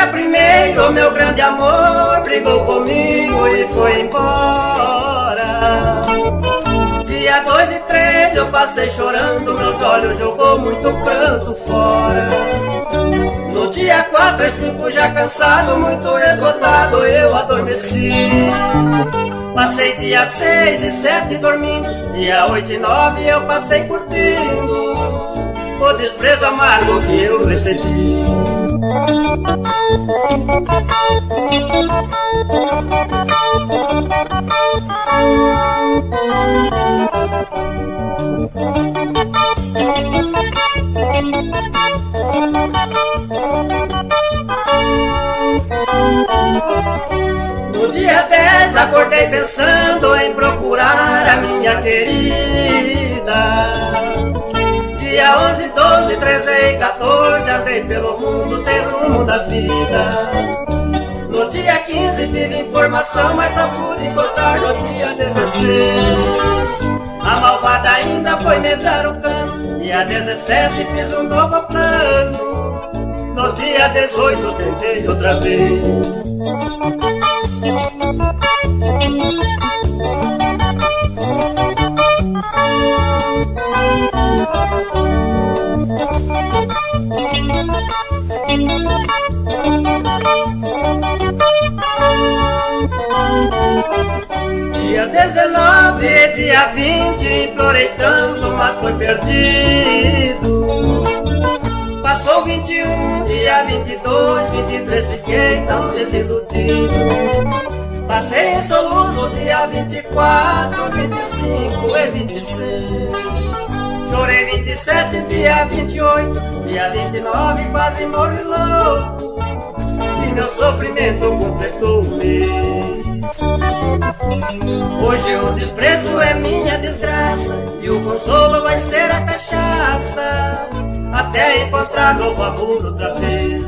dia 1º, meu grande amor brigou comigo e foi embora. Dia 2 e 3 eu passei chorando, meus olhos jogou muito pranto fora. No dia 4 e 5 já cansado, muito esgotado, eu adormeci. Passei dia 6 e 7 dormindo, dia 8 e 9 eu passei curtindo o desprezo amargo que eu recebi. No dia 10 acordei pensando em procurar a minha querida. Dia 11, 12, 13 e 14 andei pelo mundo sem rumo da vida. No dia 15 tive informação, mas só pude encontrar no dia 16. A malvada ainda foi me dar o cano. Dia 17 fiz um novo plano. No dia 18 tentei outra vez. Dia 19 e dia 20 implorei tanto, mas foi perdido. Passou 21, dia 22, 23 fiquei tão desiludido. Passei em soluço dia 24, 25 e 26. Chorei 27, dia 28, dia 29 quase morri louco. E meu sofrimento completou o mês. Hoje o desprezo é minha desgraça e o consolo vai ser a cachaça, até encontrar novo amor outra vez.